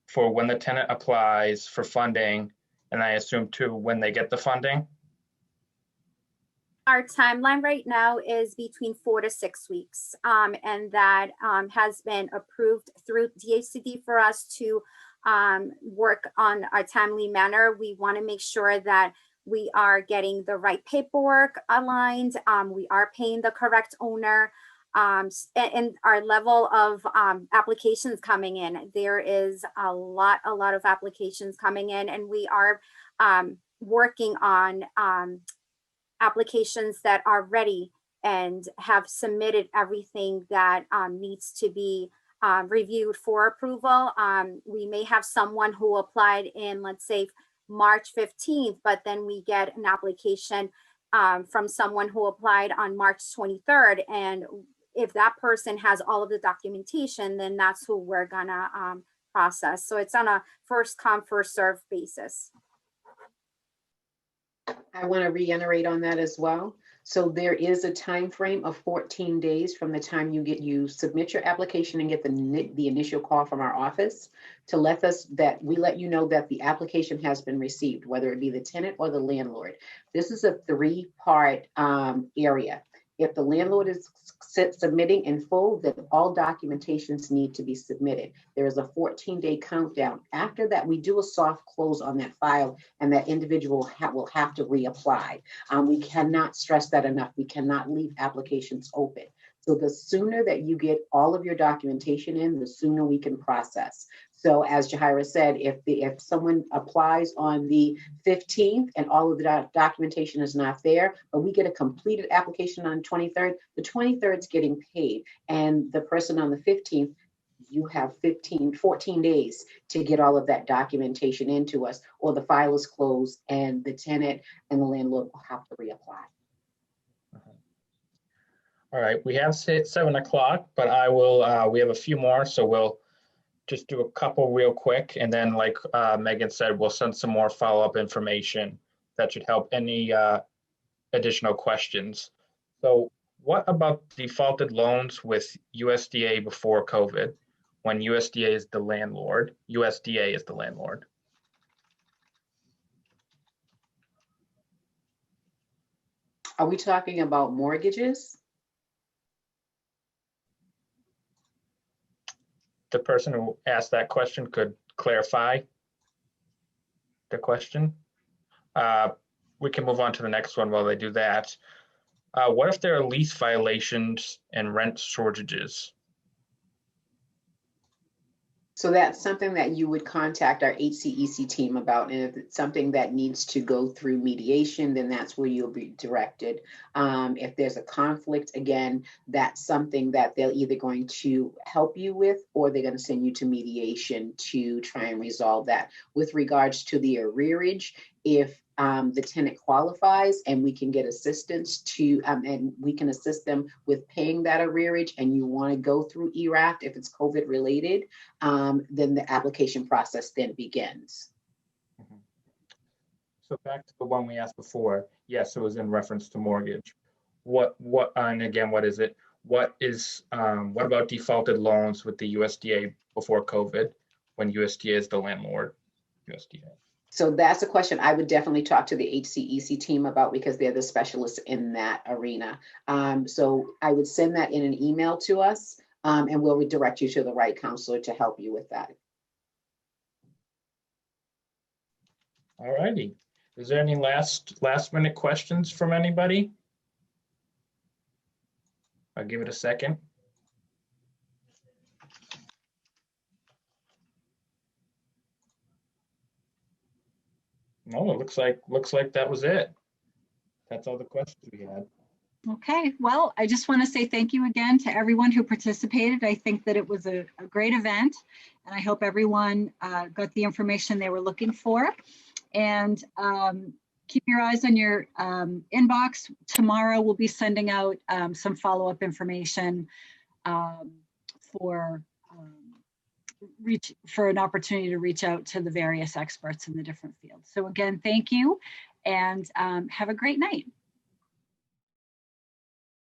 for when the tenant applies for funding, and I assume too when they get the funding? Our timeline right now is between 4 to 6 weeks, and that has been approved through DHCD for us to work on a timely manner. We want to make sure that we are getting the right paperwork aligned, we are paying the correct owner, and our level of applications coming in. There is a lot of applications coming in, and we are working on applications that are ready and have submitted everything that needs to be reviewed for approval. We may have someone who applied in, let's say, March 15th, but then we get an application from someone who applied on March 23rd. And if that person has all of the documentation, then that's who we're gonna process. So it's on a first come, first served basis. I want to reiterate on that as well. So there is a time frame of 14 days from the time you submit your application and get the initial call from our office to let you know that the application has been received, whether it be the tenant or the landlord. This is a 3-part area. If the landlord is submitting in full, then all documentations need to be submitted. There is a 14-day countdown. After that, we do a soft close on that file, and that individual will have to reapply. We cannot stress that enough. We cannot leave applications open. So the sooner that you get all of your documentation in, the sooner we can process. So as Jahira said, if someone applies on the 15th and all of the documentation is not there, but we get a completed application on 23rd, the 23rd is getting paid. And the person on the 15th, you have 14 days to get all of that documentation into us, or the file is closed and the tenant and the landlord will have to reapply. All right, we have 7 o'clock, but we have a few more, so we'll just do a couple real quick. And then like Megan said, we'll send some more follow-up information that should help any additional questions. So what about defaulted loans with USDA before COVID, when USDA is the landlord? USDA is the landlord. Are we talking about mortgages? The person who asked that question could clarify the question. We can move on to the next one while they do that. What if there are lease violations and rent shortages? So that's something that you would contact our HCEC team about. And if it's something that needs to go through mediation, then that's where you'll be directed. If there's a conflict, again, that's something that they're either going to help you with, or they're going to send you to mediation to try and resolve that. With regards to the arrearage, if the tenant qualifies and we can get assistance and we can assist them with paying that arrearage, and you want to go through ERAP if it's COVID related, then the application process then begins. So back to the one we asked before. Yes, it was in reference to mortgage. And again, what is it? What about defaulted loans with the USDA before COVID, when USDA is the landlord? USDA. So that's a question I would definitely talk to the HCEC team about, because they're the specialists in that arena. So I would send that in an email to us, and we'll redirect you to the right counselor to help you with that. All righty. Is there any last minute questions from anybody? I'll give it a second. No, it looks like that was it. That's all the questions we had. Okay, well, I just want to say thank you again to everyone who participated. I think that it was a great event, and I hope everyone got the information they were looking for. And keep your eyes on your inbox. Tomorrow we'll be sending out some follow-up information for an opportunity to reach out to the various experts in the different fields. So again, thank you, and have a great night.